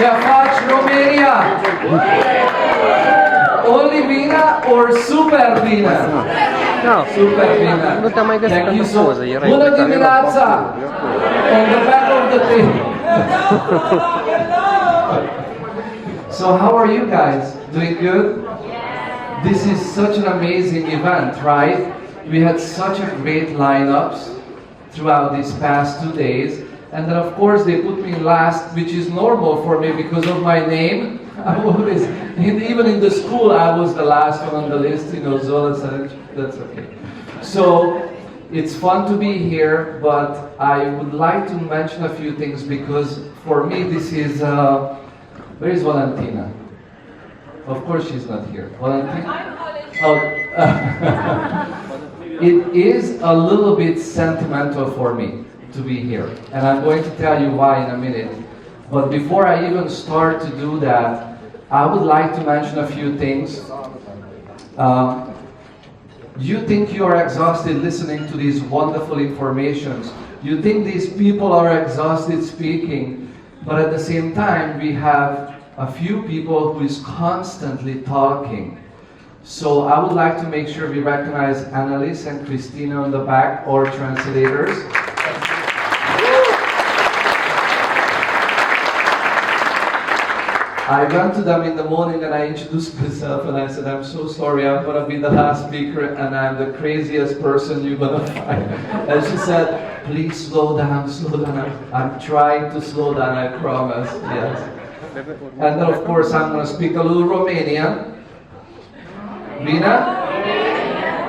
Ce faci, Romania? Only bine or super bine? Da. Super bine. Nu te-am mai găsit Thank you în so poză, erai Bună pe canal. dimineața! On the back of the thing. So how are you guys? Doing good? This is such an amazing event, right? We had such a great lineups throughout these past 2 days. And then of course they put me last, which is normal for me because of my name. I always, even in the school, I was the last one on the list. You know, Zola said, that's okay. So it's fun to be here, but I would like to mention a few things because for me this is, where is Valentina? Of course she's not here. Valentina? Oh, it is a little bit sentimental for me to be here, and I'm going to tell you why in a minute. But before I even start to do that, I would like to mention a few things. You think you are exhausted listening to these wonderful informations. You think these people are exhausted speaking, but at the same time, we have a few people who is constantly talking. So I would like to make sure we recognize Annalise and Christina on the back, our translators. I went to them in the morning and I introduced myself and I said, I'm so sorry, I'm going to be the last speaker and I'm the craziest person you're going to find. And she said, please slow down, slow down. I'm trying to slow down, I promise, yes. And then of course I'm going to speak a little Romanian. Bine?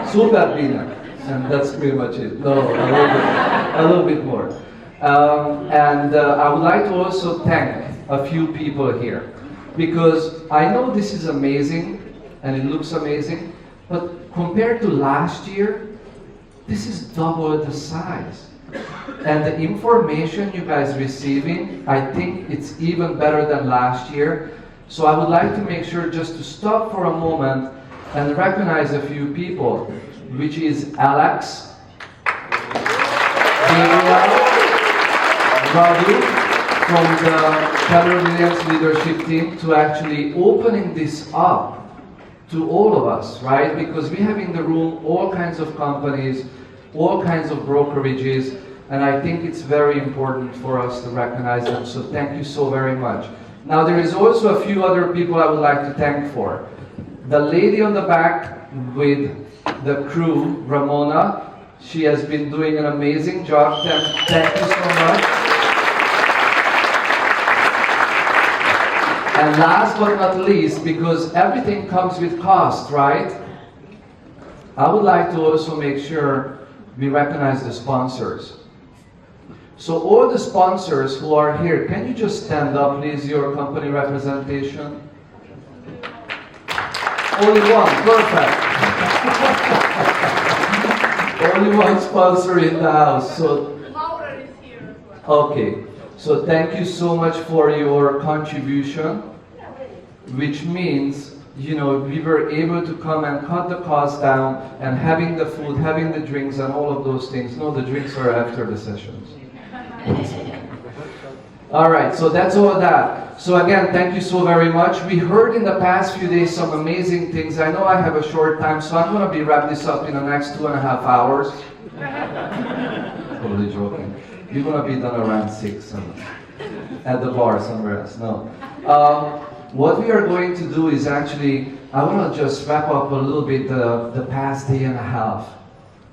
Super bine. And that's pretty much it. No, a little bit more. I would like to also thank a few people here. Because I know this is amazing and it looks amazing, but compared to last year, this is double the size. And the information you guys receiving, I think it's even better than last year. So I would like to make sure just to stop for a moment and recognize a few people, which is Alex, Radu, from the Keller Williams leadership team to actually opening this up to all of us, right? Because we have in the room all kinds of companies, all kinds of brokerages, and I think it's very important for us to recognize them. So thank you so very much. Now there is also a few other people I would like to thank for. The lady on the back with the crew, Ramona, she has been doing an amazing job. Thank you so much. And last but not least, because everything comes with cost, right? I would like to also make sure we recognize the sponsors. So all the sponsors who are here, can you just stand up, please, your company representation? Only one, perfect. Only one sponsor in the house. So, Laura is here as well. okay. So thank you so much for your contribution, which means, you know, we were able to come and cut the cost down and having the food, having the drinks and all of those things. No, the drinks are after the sessions. All right, so that's all that. So again, thank you so very much. We heard in the past few days some amazing things. I know I have a short time, so I'm going to be wrap this up in the next 2.5 hours. Totally joking. You're going to be done around 6 at the bar somewhere else. No. What we are going to do is actually, I want to just wrap up a little bit the past day and a half.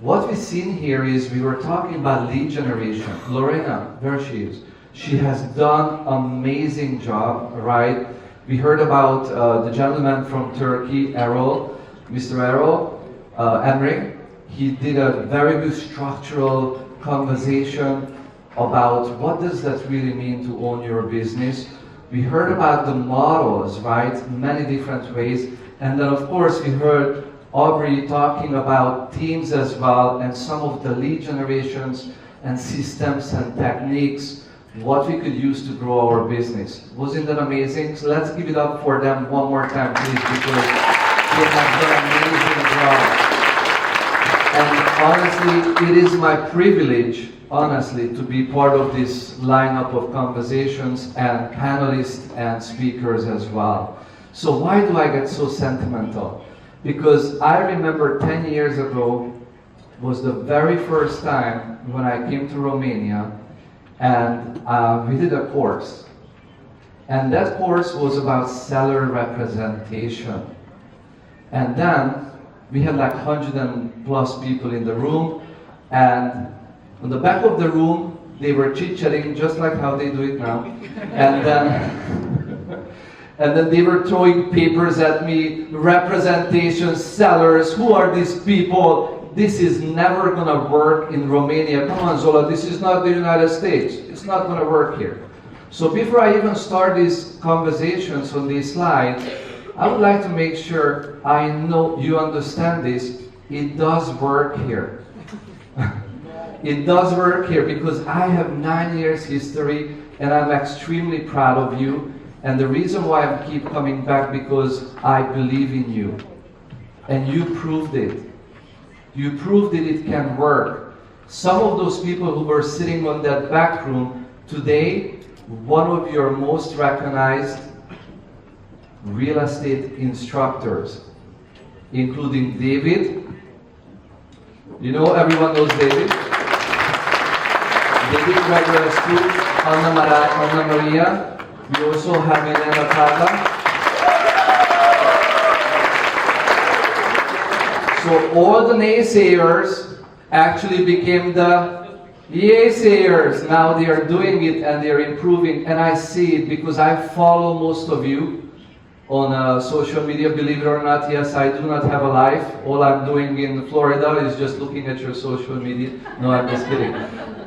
What we've seen here is we were talking about lead generation. Lorena, there she is. She has done an amazing job, right? We heard about the gentleman from Turkey, Errol, Mr. Errol, Emre. He did a very good structural conversation about what does that really mean to own your business. We heard about the models, right? Many different ways. And then of course we heard Aubrey talking about teams as well and some of the lead generations and systems and techniques, what we could use to grow our business. Wasn't that amazing? So let's give it up for them one more time, please, because they have done an amazing job. And honestly, it is my privilege, honestly, to be part of this lineup of conversations and panelists and speakers as well. So why do I get so sentimental? Because I remember 10 years ago was the very first time when I came to Romania, and we did a course. And that course was about seller representation. And then we had like 100+ people in the room, and on the back of the room they were chit-chatting just like how they do it now. And then they were throwing papers at me, representation, sellers, who are these people? This is never gonna work in Romania. Come on, Zola, this is not the United States. It's not gonna work here. So before I even start these conversations on these slides, I would like to make sure I know you understand this. It does work here. It does work here because I have 9 years history and I'm extremely proud of you. And the reason why I keep coming back because I believe in you. And you proved it. You proved that it can work. Some of those people who were sitting on that back room, today, one of your most recognized real estate instructors, including David. You know, everyone knows David. David graduate school, Anna Maria. We also have Elena Carla. So all the naysayers actually became the yay-sayers. Now they are doing it and they are improving, and I see it because I follow most of you on social media. Believe it or not, yes, I do not have a life. All I'm doing in Florida is just looking at your social media. No, I'm just kidding.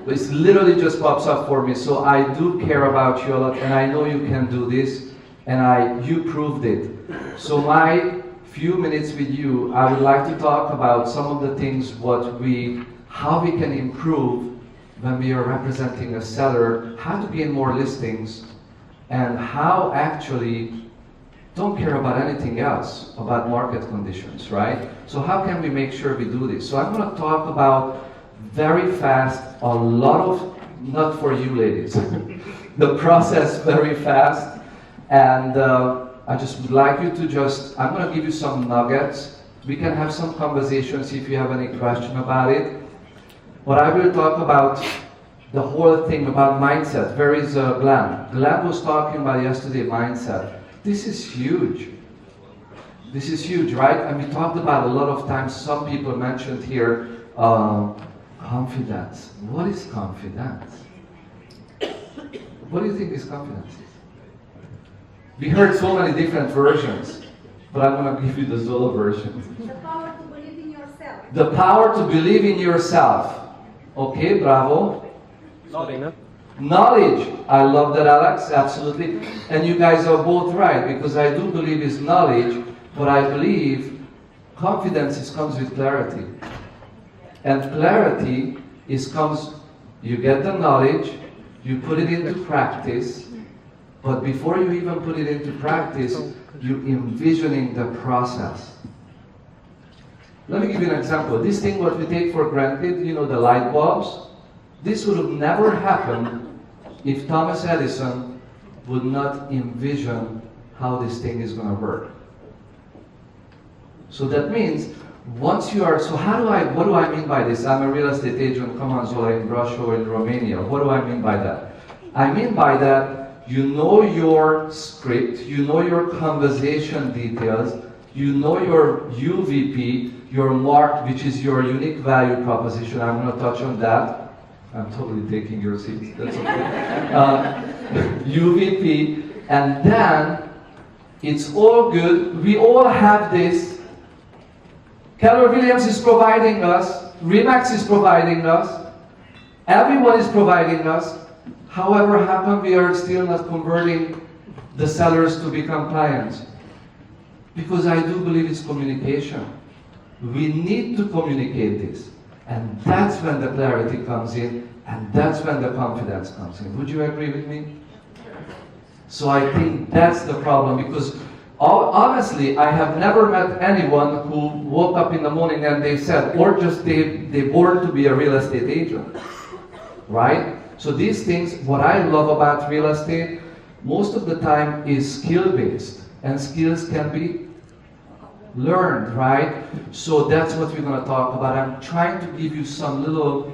It literally just pops up for me. So I do care about you a lot, and I know you can do this, and you proved it. So my few minutes with you, I would like to talk about some of the things how we can improve when we are representing a seller, how to gain more listings, and how actually don't care about anything else about market conditions, right? So how can we make sure we do this? So I'm going to talk about very fast, a lot of, not for you ladies, the process very fast, and I just would like you to I'm going to give you some nuggets. We can have some conversations if you have any question about it. But I will talk about the whole thing about mindset. Where is Glenn? Glenn was talking about yesterday mindset. This is huge. This is huge, right? And we talked about a lot of times, some people mentioned here, confidence. What is confidence? What do you think is confidence? We heard so many different versions, but I'm going to give you the Zola version. The power to believe in yourself. The power to believe in yourself. Okay, bravo. Knowledge. I love that, Alex, absolutely. And you guys are both right, because I do believe it's knowledge, but I believe confidence comes with clarity. And clarity you get the knowledge, you put it into practice, but before you even put it into practice, you're envisioning the process. Let me give you an example. This thing what we take for granted, you know, the light bulbs, this would have never happened if Thomas Edison would not envision how this thing is going to work. So that means once you are, what do I mean by this? I'm a real estate agent, come on Zola, in Russia or in Romania. What do I mean by that? I mean by that, you know your script, you know your conversation details, you know your UVP, your mark, which is your unique value proposition. I'm going to touch on that. I'm totally taking your seats, that's okay. UVP, and then it's all good. We all have this. Keller Williams is providing us, Remax is providing us, everyone is providing us. However, how come we are still not converting the sellers to become clients? Because I do believe it's communication. We need to communicate this. And that's when the clarity comes in, and that's when the confidence comes in. Would you agree with me? So I think that's the problem, because Honestly, I have never met anyone who woke up in the morning and they said, or just they born to be a real estate agent, right? So these things, what I love about real estate, most of the time is skill-based, and skills can be learned, right? So that's what we're going to talk about. I'm trying to give you some little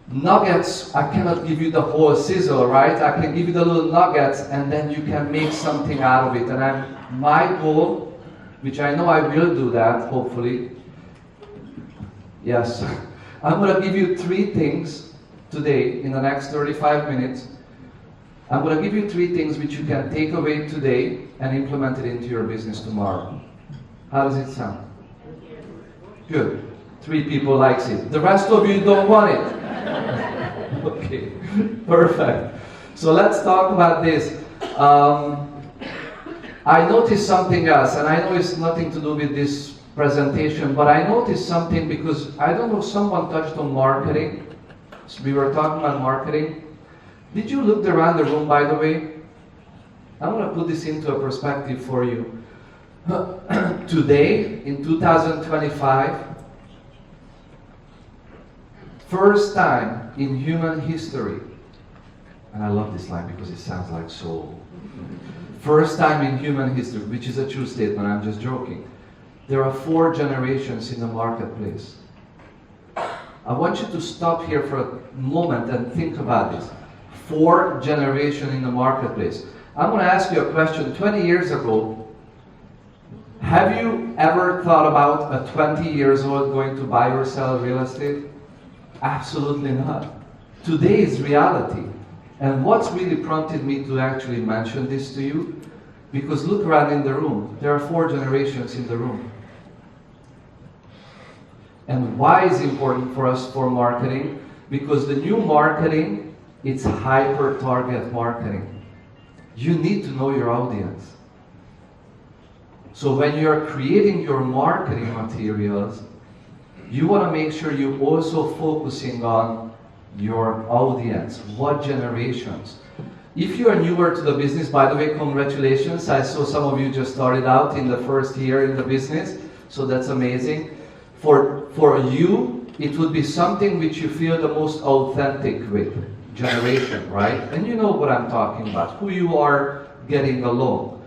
nuggets. I cannot give you the whole sizzle, right? I can give you the little nuggets, and then you can make something out of it. And my goal, which I know I will do that, hopefully. Yes. I'm going to give you 3 things today in the next 35 minutes. I'm going to give you 3 things which you can take away today and implement it into your business tomorrow. How does it sound? Good. 3 people likes it. The rest of you don't want it. Okay, perfect. So let's talk about this. I noticed something else, and I know it's nothing to do with this presentation, but I noticed something because I don't know, someone touched on marketing. So we were talking about marketing. Did you look around the room, by the way? I'm going to put this into a perspective for you. Today, in 2025, first time in human history, and I love this line because it sounds like soul. First time in human history, which is a true statement, I'm just joking. There are 4 generations in the marketplace. I want you to stop here for a moment and think about this. 4 generations in the marketplace. I'm going to ask you a question. 20 years ago, have you ever thought about a 20 years old going to buy or sell real estate? Absolutely not. Today is reality. And what's really prompted me to actually mention this to you? Because look around in the room. There are 4 generations in the room. And why is it important for us for marketing? Because the new marketing, it's hyper-target marketing. You need to know your audience. So when you're creating your marketing materials, you want to make sure you're also focusing on your audience. What generations? If you are newer to the business, by the way, congratulations. I saw some of you just started out in the first year in the business, so that's amazing. For you, it would be something which you feel the most authentic with, generation, right? And you know what I'm talking about, who you are getting along.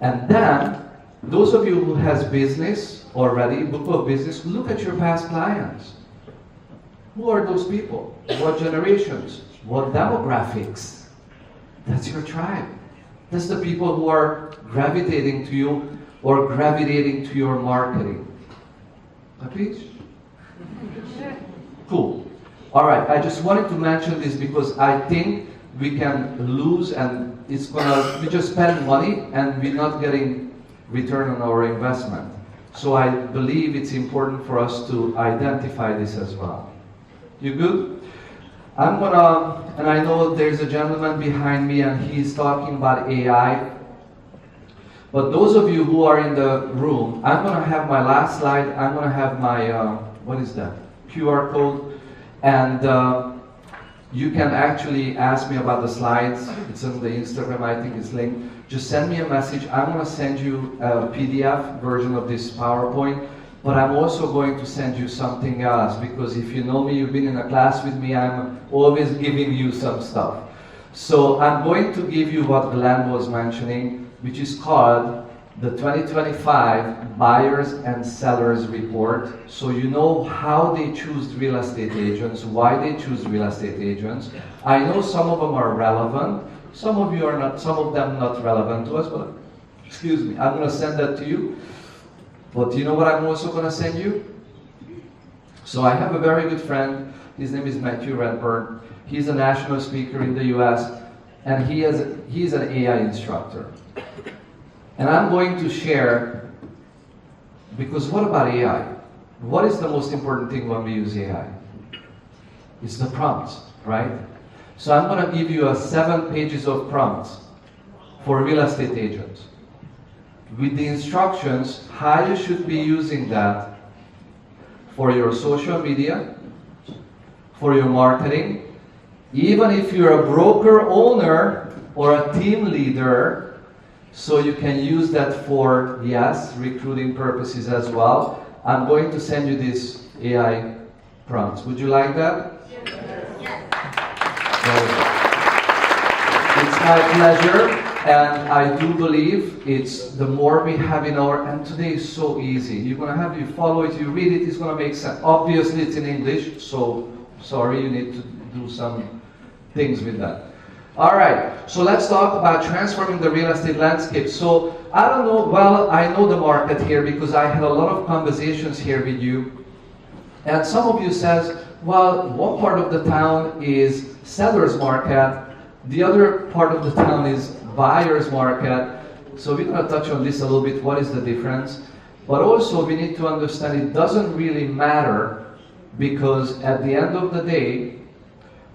And then, those of you who has business already, book of business, look at your past clients. Who are those people? What generations? What demographics? That's your tribe. That's the people who are gravitating to you or gravitating to your marketing. Please? Cool. All right, I just wanted to mention this because I think we can lose and we just spend money and we're not getting return on our investment. So I believe it's important for us to identify this as well. You good? And I know there's a gentleman behind me and he's talking about AI. But those of you who are in the room, I'm going to have my last slide. I'm going to have my, what is that? QR code. And you can actually ask me about the slides. It's on the Instagram, I think it's linked. Just send me a message. I'm going to send you a PDF version of this PowerPoint. But I'm also going to send you something else. Because if you know me, you've been in a class with me, I'm always giving you some stuff. So I'm going to give you what Glenn was mentioning, which is called the 2025 Buyers and Sellers Report. So you know how they choose real estate agents, why they choose real estate agents. I know some of them are relevant, some of you are not, some of them not relevant to us, but excuse me, I'm going to send that to you. But you know what I'm also going to send you? So I have a very good friend, his name is Matthew Redburn. He's a national speaker in the US, and he's an AI instructor. And I'm going to share, because what about AI? What is the most important thing when we use AI? It's the prompts, right? So I'm going to give you 7 pages of prompts for real estate agents with the instructions how you should be using that for your social media, for your marketing. Even if you're a broker owner or a team leader, So you can use that for, yes, recruiting purposes as well. I'm going to send you these AI prompts. Would you like that? Yes. It's my pleasure, and I do believe it's the more we have in our, and today is so easy. You're going to have, you follow it, you read it, it's going to make sense. Obviously it's in English, so sorry, you need to do some things with that. All right, so let's talk about transforming the real estate landscape. So I don't know, well, I know the market here because I had a lot of conversations here with you. And some of you says, well, one part of the town is seller's market, the other part of the town is buyer's market. So we're going to touch on this a little bit, what is the difference. But also we need to understand it doesn't really matter, because at the end of the day,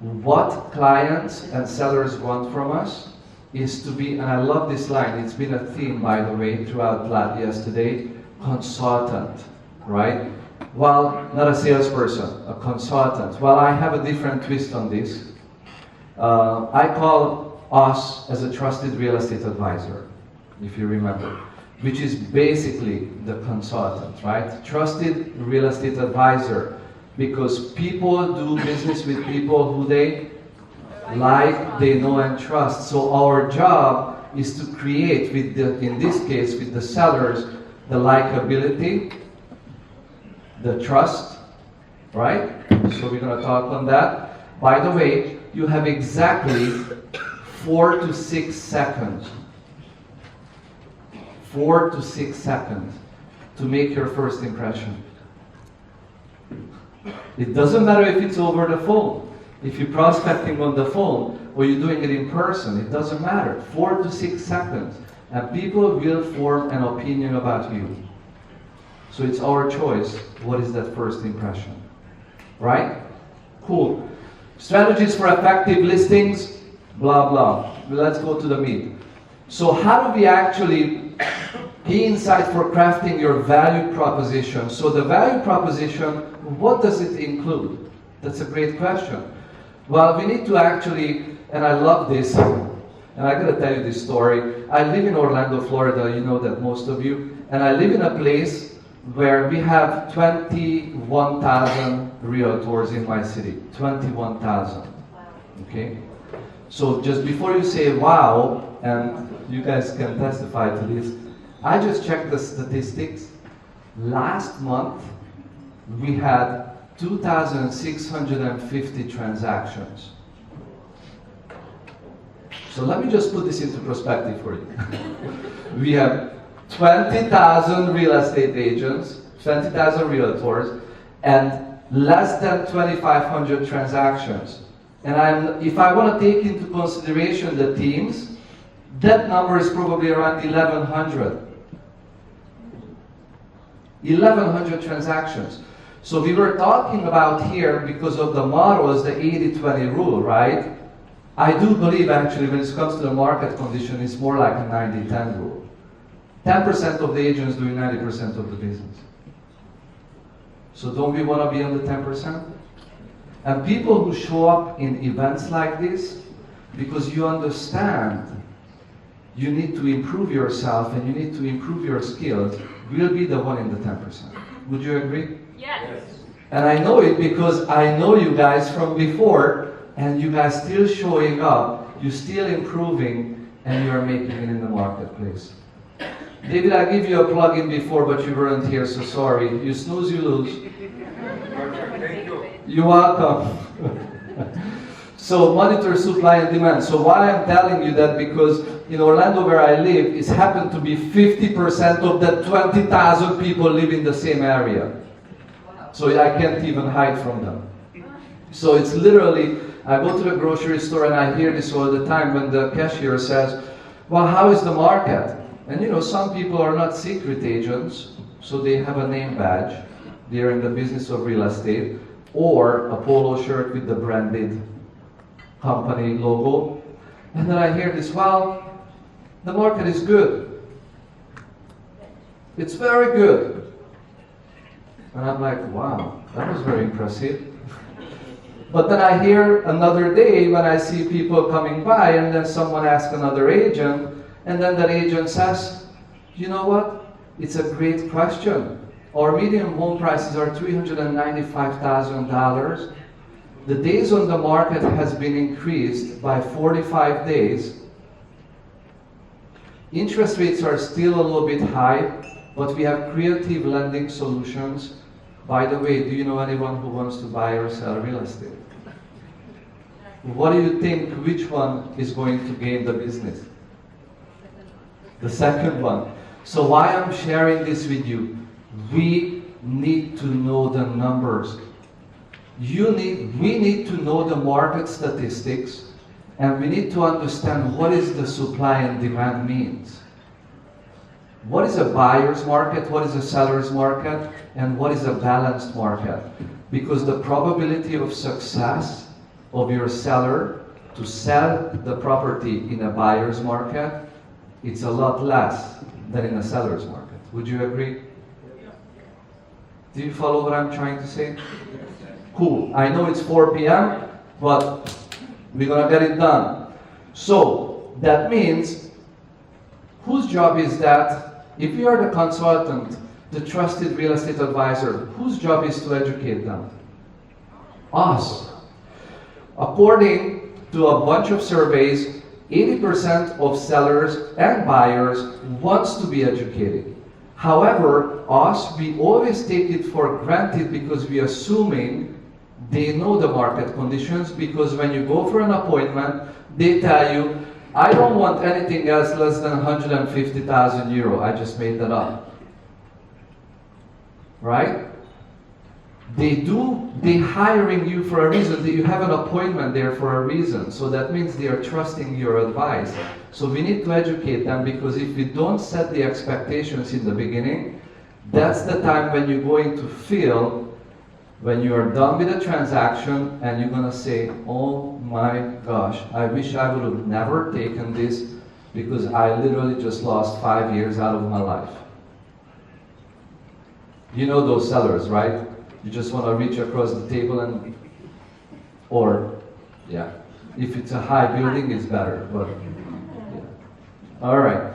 what clients and sellers want from us is to be, and I love this line, it's been a theme, by the way, throughout yesterday, consultant, right? Well, not a salesperson, a consultant. Well, I have a different twist on this. I call us as a trusted real estate advisor, if you remember, which is basically the consultant, right? Trusted real estate advisor, because people do business with people who they like, they know and trust. So our job is to create, with the, in this case, with the sellers, the likability, the trust, right? So we're going to talk on that. By the way, you have exactly 4 to 6 seconds. 4 to 6 seconds to make your first impression. It doesn't matter if it's over the phone. If you're prospecting on the phone or you're doing it in person, it doesn't matter. 4 to 6 seconds. And people will form an opinion about you. So it's our choice. What is that first impression? Right? Cool. Strategies for effective listings, blah, blah. Let's go to the meat. So how do we actually key insight for crafting your value proposition? So the value proposition, what does it include? That's a great question. Well, we need to actually, and I love this, and I gotta tell you this story. I live in Orlando, Florida, you know that, most of you, and I live in a place where we have 21,000 realtors in my city. 21,000. Okay? So just before you say wow, and you guys can testify to this, I just checked the statistics. Last month, we had 2,650 transactions. So let me just put this into perspective for you. We have 20,000 real estate agents, 20,000 realtors, and less than 2,500 transactions. And if I want to take into consideration the teams, that number is probably around 1,100. 1,100 transactions. So we were talking about here, because of the model, is the 80-20 rule, right? I do believe actually when it comes to the market condition, it's more like a 90-10 rule. 10% of the agents doing 90% of the business. So don't we want to be on the 10%? And people who show up in events like this, because you understand you need to improve yourself and you need to improve your skills, will be the one in the 10%. Would you agree? Yes. And I know it because I know you guys from before, and you guys still showing up, you're still improving, and you're making it in the marketplace. David, I gave you a plug-in before, but you weren't here, so sorry. You snooze, you lose. Thank you. You're welcome. So monitor supply and demand. So why I'm telling you that, because in Orlando where I live, it's happened to be 50% of the 20,000 people live in the same area. So I can't even hide from them. So it's literally, I go to the grocery store and I hear this all the time when the cashier says, well, how is the market? And you know, some people are not secret agents, so they have a name badge. They're in the business of real estate, or a polo shirt with the branded company logo. And then I hear this, well, the market is good. It's very good. And I'm like, wow, that was very impressive. But then I hear another day when I see people coming by, and then someone asks another agent, And then that agent says, you know what? It's a great question. Our median home prices are $395,000. The days on the market has been increased by 45 days. Interest rates are still a little bit high, but we have creative lending solutions. By the way, do you know anyone who wants to buy or sell real estate? What do you think, which one is going to gain the business? The second one. So why I'm sharing this with you? We need to know the numbers. We need to know the market statistics, and we need to understand what is the supply and demand means. What is a buyer's market, what is a seller's market, and what is a balanced market? Because the probability of success of your seller to sell the property in a buyer's market, it's a lot less than in a seller's market. Would you agree? Do you follow what I'm trying to say? Cool. I know it's 4 p.m., but we're gonna get it done. So that means, whose job is that? If you are the consultant, the trusted real estate advisor, whose job is to educate them? Us. According to a bunch of surveys, 80% of sellers and buyers wants to be educated. However, us, we always take it for granted because we are assuming they know the market conditions, because when you go for an appointment, they tell you, I don't want anything else less than 150,000 euro. I just made that up. Right? They hiring you for a reason. You have an appointment there for a reason. So that means they are trusting your advice. So we need to educate them, because if we don't set the expectations in the beginning, that's the time when you're going to feel, when you are done with the transaction, and you're gonna say, oh my gosh, I wish I would have never taken this, because I literally just lost 5 years out of my life. You know those sellers, right? You just want to reach across the table and, or, yeah, if it's a high building, it's better, but, yeah. All right.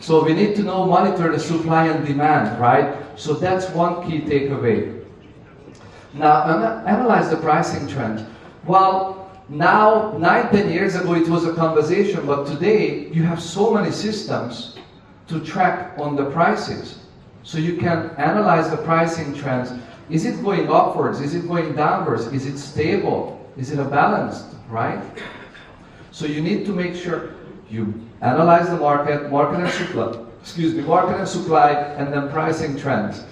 So we need to monitor the supply and demand, right? So that's one key takeaway. Now, analyze the pricing trend. Well, now, 9-10 years ago, it was a conversation, but today, you have so many systems to track on the prices. So you can analyze the pricing trends. Is it going upwards? Is it going downwards? Is it stable? Is it a balanced, right? So you need to make sure you analyze the market and supply, and then pricing trends.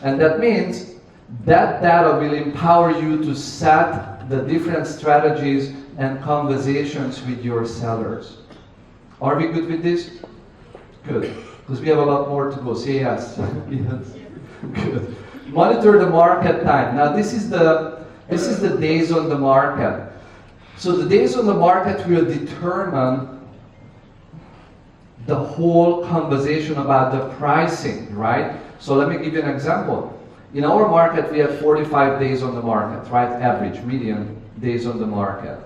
And that means that data will empower you to set the different strategies and conversations with your sellers. Are we good with this? Good. Because we have a lot more to go. Say yes. Yes. Good. Monitor the market time. Now this is the days on the market. So the days on the market will determine the whole conversation about the pricing, right? So let me give you an example. In our market, we have 45 days on the market, right? Average, median days on the market.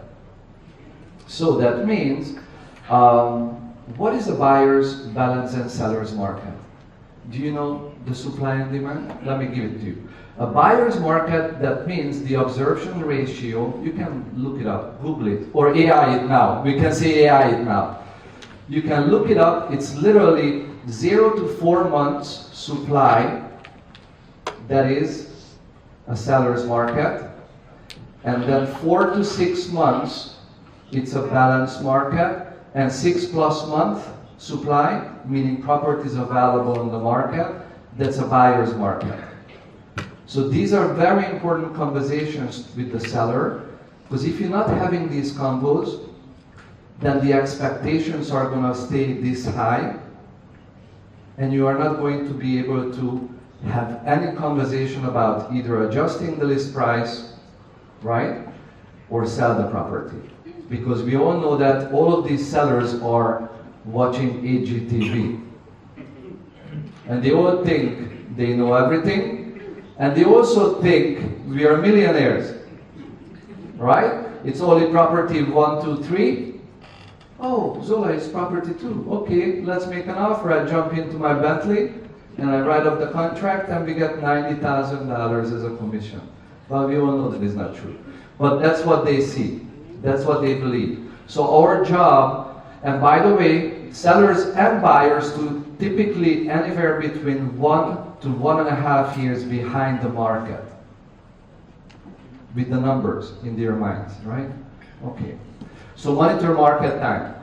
So that means, what is the buyer's, balance, and seller's market? Do you know the supply and demand? Let me give it to you. A buyer's market, that means the absorption ratio, you can look it up, Google it, or AI it now. We can say AI it now. You can look it up. It's literally 0 to 4 months supply. That is a seller's market. And then 4 to 6 months, it's a balanced market. And 6+ month supply, meaning properties available on the market, that's a buyer's market. So these are very important conversations with the seller, because if you're not having these combos, then the expectations are going to stay this high, and you are not going to be able to have any conversation about either adjusting the list price, right, or sell the property. Because we all know that all of these sellers are watching HGTV. And they all think they know everything, and they also think we are millionaires, right? It's only property 1, 2, 3, Oh, Zola is property too. Okay, let's make an offer. I jump into my Bentley and I write up the contract and we get $90,000 as a commission. Well, we all know that is not true. But that's what they see. That's what they believe. So our job, and by the way, sellers and buyers do typically anywhere between 1 to 1.5 years behind the market with the numbers in their minds, right? Okay. So monitor market time.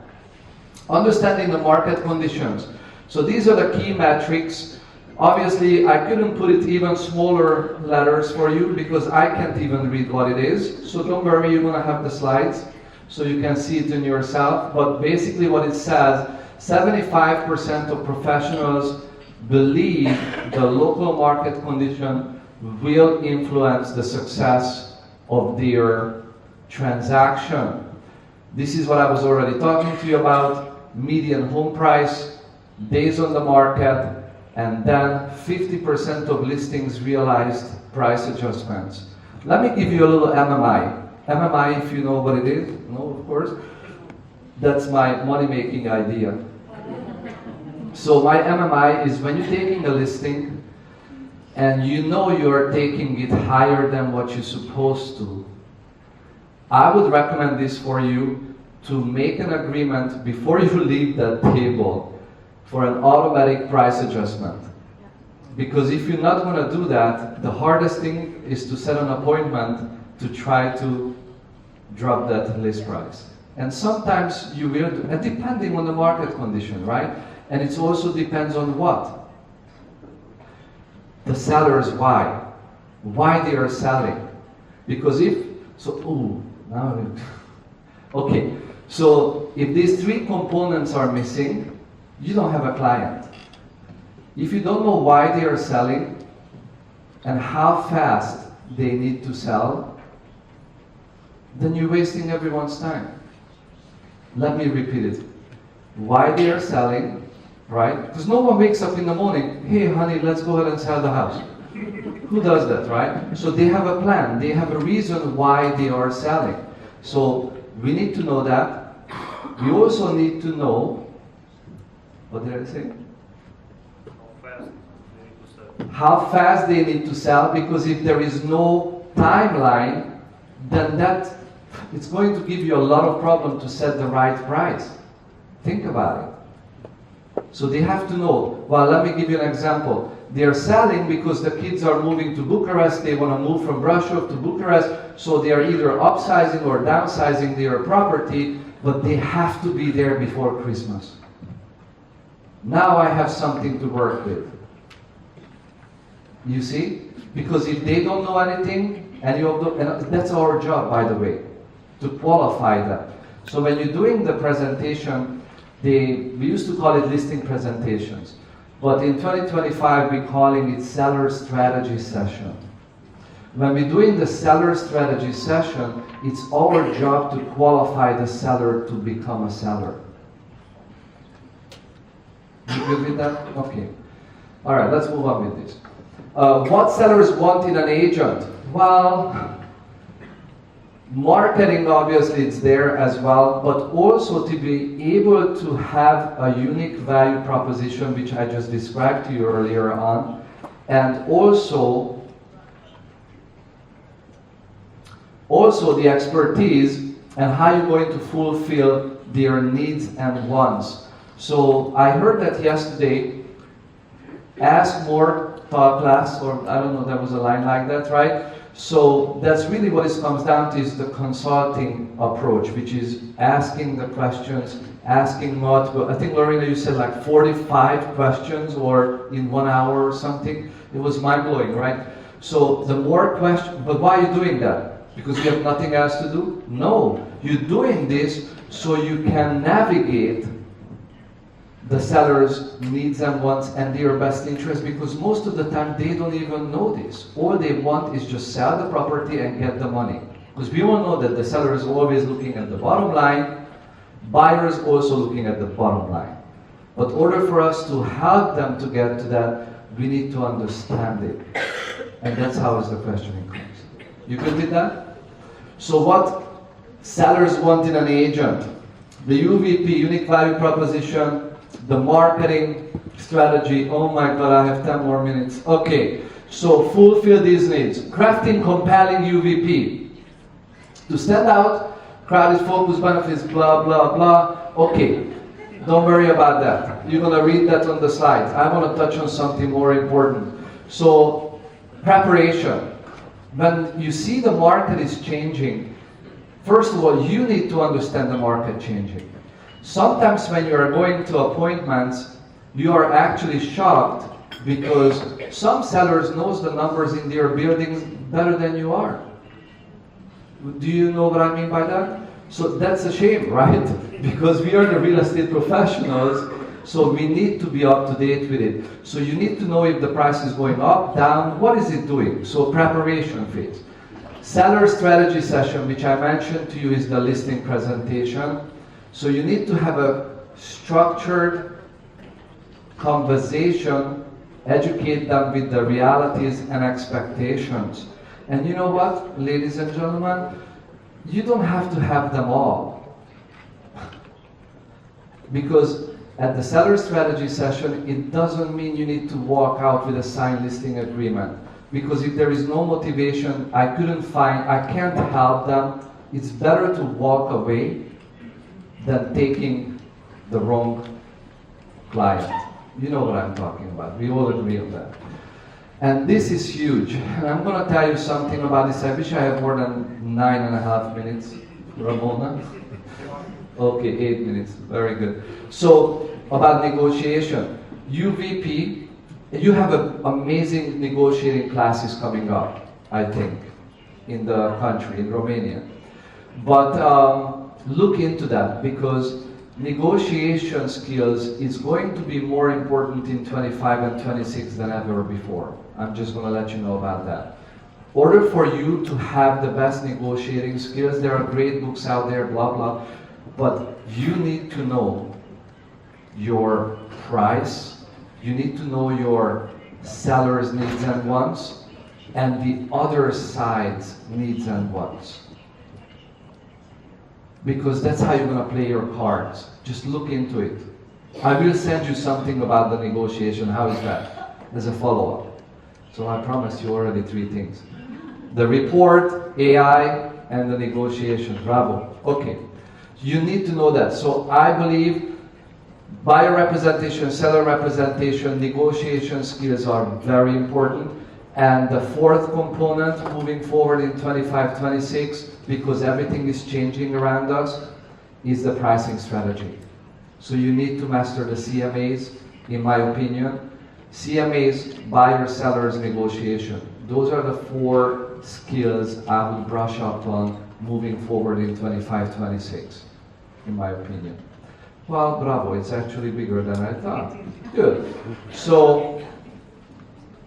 Understanding the market conditions. So these are the key metrics. Obviously, I couldn't put it even smaller letters for you because I can't even read what it is. So don't worry, you're gonna have the slides so you can see it in yourself. But basically what it says, 75% of professionals believe the local market condition will influence the success of their transaction. This is what I was already talking to you about, median home price, days on the market, and then 50% of listings realized price adjustments. Let me give you a little MMI. MMI, if you know what it is, no, of course. That's my money-making idea. So my MMI is when you're taking a listing and you know you're taking it higher than what you're supposed to, I would recommend this for you to make an agreement before you leave that table for an automatic price adjustment. Because if you're not going to do that, the hardest thing is to set an appointment to try to drop that list price. And sometimes you will do, and depending on the market condition, right? And it also depends on what? The sellers, why? Why they are selling. Because if, so, ooh, now, okay. So if these three components are missing, you don't have a client. If you don't know why they are selling and how fast they need to sell, then you're wasting everyone's time. Let me repeat it. Why they are selling, right? Because no one wakes up in the morning, hey honey, let's go ahead and sell the house. Who does that, right? So they have a plan. They have a reason why they are selling. So we need to know that. We also need to know, what did I say? How fast they need to sell, because if there is no timeline, then it's going to give you a lot of problem to set the right price. Think about it. So they have to know. Well, let me give you an example. They are selling because the kids are moving to Bucharest. They want to move from Brașov to Bucharest. So they are either upsizing or downsizing their property, but they have to be there before Christmas. Now I have something to work with. You see? Because if they don't know anything, and that's our job, by the way, to qualify them. So when you're doing the presentation, we used to call it listing presentations. But in 2025, we're calling it seller strategy session. When we're doing the seller strategy session, it's our job to qualify the seller to become a seller. You good with that? Okay. All right, let's move on with this. What sellers want in an agent? Well, marketing, obviously, it's there as well, but also to be able to have a unique value proposition, which I just described to you earlier on, and also the expertise and how you're going to fulfill their needs and wants. So I heard that yesterday, ask more, talk less, or I don't know, there was a line like that, right? So that's really what it comes down to, is the consulting approach, which is asking the questions, asking multiple. I think, Lorena, you said like 45 questions or in 1 hour or something. It was mind-blowing, right? So the more questions, but why are you doing that? Because you have nothing else to do? No, you're doing this so you can navigate the seller's needs and wants and their best interest, because most of the time they don't even know this. All they want is just sell the property and get the money. Because we all know that the seller is always looking at the bottom line, buyer is also looking at the bottom line. But in order for us to help them to get to that, we need to understand it. And that's how the questioning comes. You good with that? So what sellers want in an agent? the UVP, unique value proposition, the marketing strategy. Oh my God, I have 10 more minutes. Okay, so fulfill these needs. Crafting compelling UVP. To stand out, crowd is focused, benefits, blah, blah, blah. Okay, don't worry about that. You're gonna read that on the slides. I wanna touch on something more important. So, preparation. When you see the market is changing, first of all, you need to understand the market changing. Sometimes when you are going to appointments, you are actually shocked because some sellers knows the numbers in their buildings better than you are. Do you know what I mean by that? So that's a shame, right? Because we are the real estate professionals, so we need to be up to date with it. So you need to know if the price is going up, down, what is it doing? So preparation phase. Seller strategy session, which I mentioned to you, is the listing presentation. So you need to have a structured conversation, educate them with the realities and expectations. And you know what, ladies and gentlemen, you don't have to have them all. Because at the seller strategy session, it doesn't mean you need to walk out with a signed listing agreement. Because if there is no motivation, I can't help them, it's better to walk away than taking the wrong client. You know what I'm talking about. We all agree on that. And this is huge. And I'm going to tell you something about this. I wish I had more than 9.5 minutes. Ramona? Okay, 8 minutes. Very good. So, about negotiation. UVP, you have amazing negotiating classes coming up, I think, in the country, in Romania. But look into that, because negotiation skills is going to be more important in 25 and 26 than ever before. I'm just going to let you know about that. In order for you to have the best negotiating skills, there are great books out there, blah, blah, but you need to know your price, you need to know your seller's needs and wants, and the other side's needs and wants. Because that's how you're going to play your cards. Just look into it. I will send you something about the negotiation. How is that? As a follow-up. So I promised you already 3 things. The report, AI, and the negotiation. Bravo. Okay. You need to know that. So I believe buyer representation, seller representation, negotiation skills are very important. And the 4th component, moving forward in 25, 26, because everything is changing around us, is the pricing strategy. So you need to master the CMAs, in my opinion. CMAs, buyer, sellers, negotiation. Those are the 4 skills I would brush up on moving forward in 25, 26, in my opinion. Well, bravo, it's actually bigger than I thought. Good. So,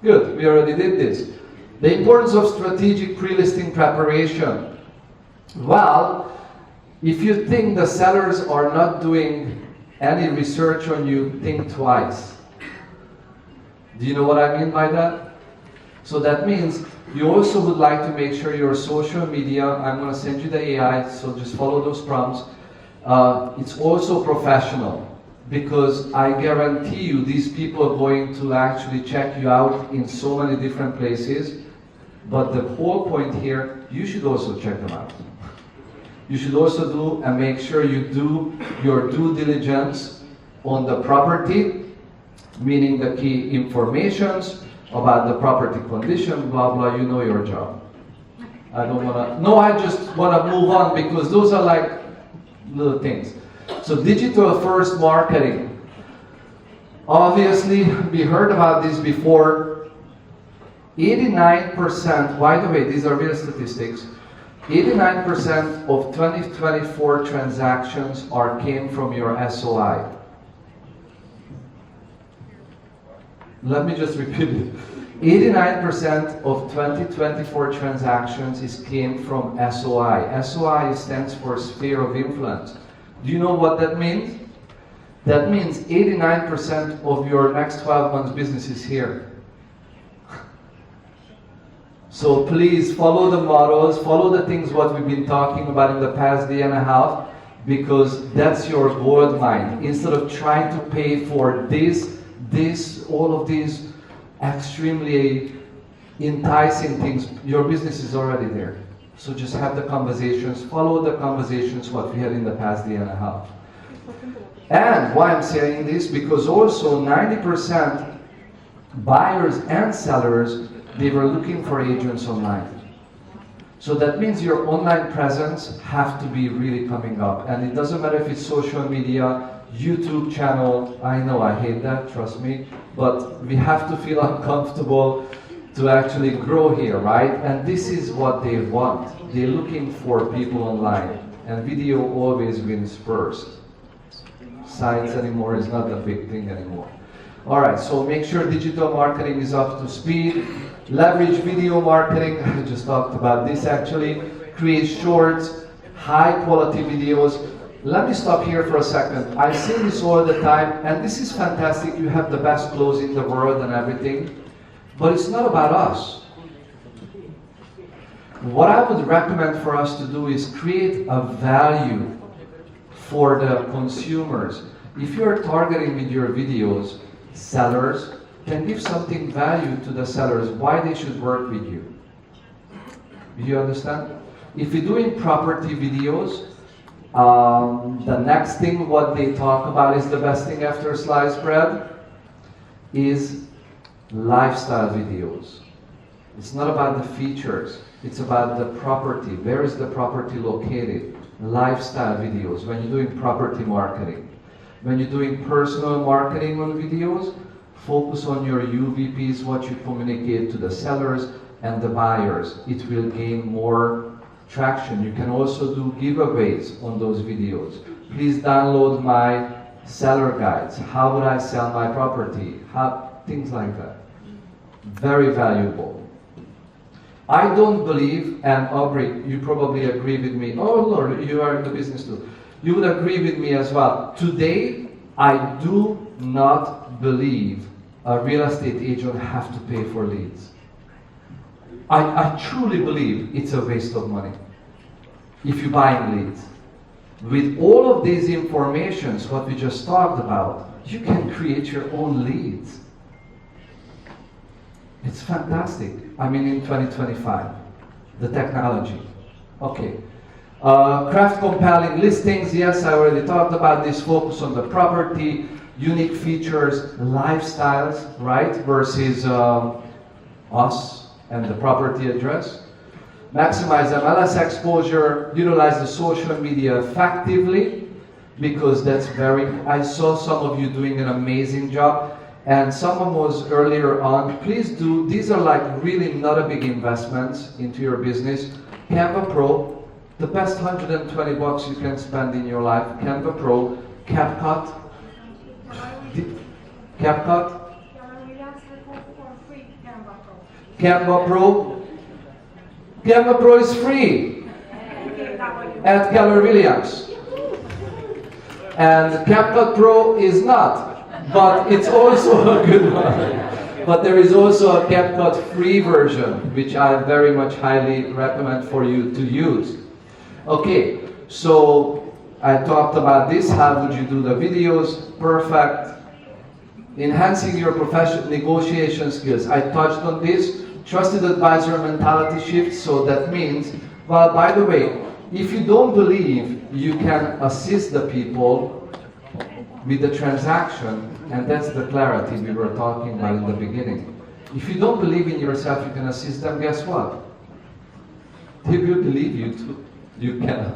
good, we already did this. The importance of strategic pre-listing preparation. Well, if you think the sellers are not doing any research on you, think twice. Do you know what I mean by that? So that means you also would like to make sure your social media, I'm going to send you the AI, so just follow those prompts. It's also professional, because I guarantee you these people are going to actually check you out in so many different places. But the whole point here, you should also check them out. You should also do and make sure you do your due diligence on the property, meaning the key informations about the property condition, blah, blah, you know your job. I don't want to, no, I just want to move on because those are like little things. So digital first marketing. Obviously, we heard about this before. 89%, by the way, these are real statistics, 89% of 2024 transactions came from your SOI. Let me just repeat it. 89% of 2024 transactions came from SOI. SOI stands for Sphere of Influence. Do you know what that means? That means 89% of your next 12 months business is here. So please follow the models, follow the things what we've been talking about in the past day and a half, because that's your gold mine. Instead of trying to pay for all of these extremely enticing things, your business is already there. So just have the conversations, follow the conversations what we had in the past year and a half. And why I'm saying this, because also 90% buyers and sellers, they were looking for agents online. So that means your online presence have to be really coming up. And it doesn't matter if it's social media, YouTube channel, I know I hate that, trust me, but we have to feel uncomfortable to actually grow here, right? And this is what they want. They're looking for people online. And video always wins first. Sites anymore is not a big thing anymore. All right, so make sure digital marketing is up to speed. Leverage video marketing, I just talked about this actually. Create shorts, high quality videos. Let me stop here for a second. I say this all the time, and this is fantastic. You have the best clothes in the world and everything, but it's not about us. What I would recommend for us to do is create a value for the consumers. If you're targeting with your videos, sellers, can give something value to the sellers, why they should work with you. Do you understand? If you're doing property videos, the next thing what they talk about is the best thing after sliced bread is lifestyle videos. It's not about the features, it's about the property. Where is the property located? Lifestyle videos, when you're doing property marketing. When you're doing personal marketing on videos, focus on your UVPs, what you communicate to the sellers and the buyers. It will gain more traction. You can also do giveaways on those videos. Please download my seller guides. How would I sell my property? Things like that. Very valuable. I don't believe, and Aubrey, you probably agree with me. Oh Lord, you are in the business too. You would agree with me as well. Today, I do not believe a real estate agent have to pay for leads. I truly believe it's a waste of money if you're buying leads. With all of these informations, what we just talked about, you can create your own leads. It's fantastic. I mean, in 2025, the technology. Okay. Craft compelling listings. Yes, I already talked about this. Focus on the property, unique features, lifestyles, right? Versus us and the property address. Maximize MLS exposure. Utilize the social media effectively, because that's I saw some of you doing an amazing job. And someone was earlier on, please do, these are like really not a big investments into your business. Canva Pro, the best 120 bucks you can spend in your life. Canva Pro, CapCut. CapCut. Canva Pro. Canva Pro is free at Keller Williams. And CapCut Pro is not. But it's also a good one. But there is also a CapCut free version, which I very much highly recommend for you to use. Okay, so I talked about this. How would you do the videos? Perfect. Enhancing your professional negotiation skills. I touched on this. Trusted advisor mentality shift. So that means, well, by the way, if you don't believe you can assist the people with the transaction, and that's the clarity we were talking about in the beginning. If you don't believe in yourself you can assist them, guess what? They will believe you too. You cannot.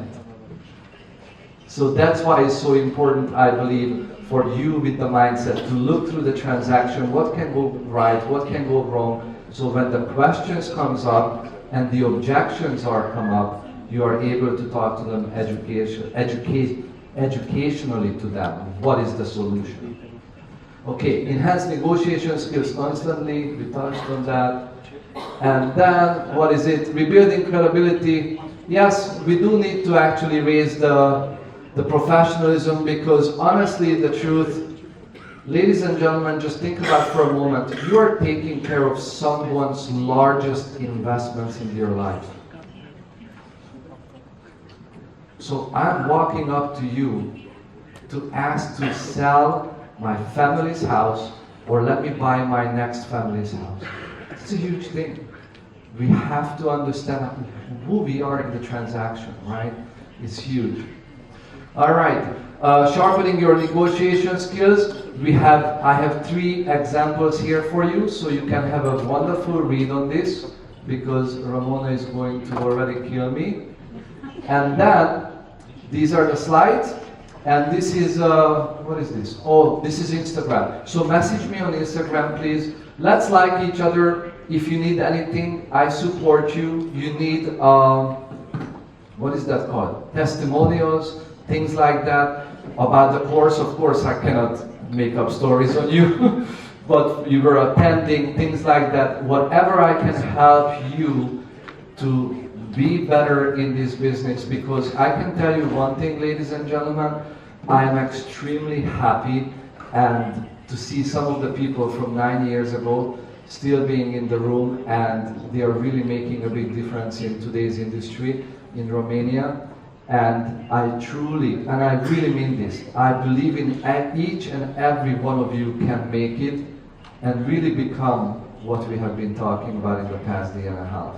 So that's why it's so important, I believe, for you with the mindset to look through the transaction, what can go right, what can go wrong, so when the questions comes up and the objections come up, you are able to talk to them educationally to them. What is the solution? Okay, enhance negotiation skills constantly. We touched on that. And then, what is it? Rebuilding credibility. Yes, we do need to actually raise the professionalism, because honestly, the truth, ladies and gentlemen, just think about for a moment. You are taking care of someone's largest investments in their life. So I'm walking up to you to ask to sell my family's house or let me buy my next family's house. It's a huge thing. We have to understand who we are in the transaction, right? It's huge. All right, sharpening your negotiation skills. I have 3 examples here for you, so you can have a wonderful read on this, because Ramona is going to already kill me. And then, these are the slides, and this is, what is this? Oh, this is Instagram. So message me on Instagram, please. Let's like each other. If you need anything, I support you. You need, what is that called? Testimonials, things like that. About the course, of course, I cannot make up stories on you, but you were attending, things like that. Whatever I can help you to be better in this business, because I can tell you one thing, ladies and gentlemen, I am extremely happy and to see some of the people from 9 years ago still being in the room, and they are really making a big difference in today's industry in Romania. And I truly, and I really mean this, I believe in each and every one of you can make it and really become what we have been talking about in the past day and a half.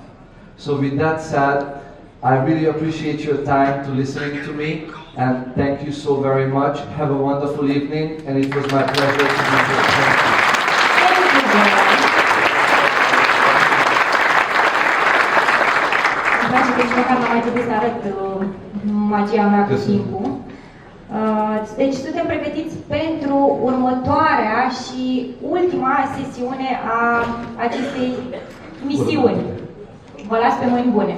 So with that said, I really appreciate your time to listening to me, and thank you so very much. Have a wonderful evening, and it was my pleasure to be here. Thank you. Magia mea cu timpul. Deci suntem pregătiți pentru următoarea și ultima sesiune a acestei misiuni. Vă las pe mâini bune!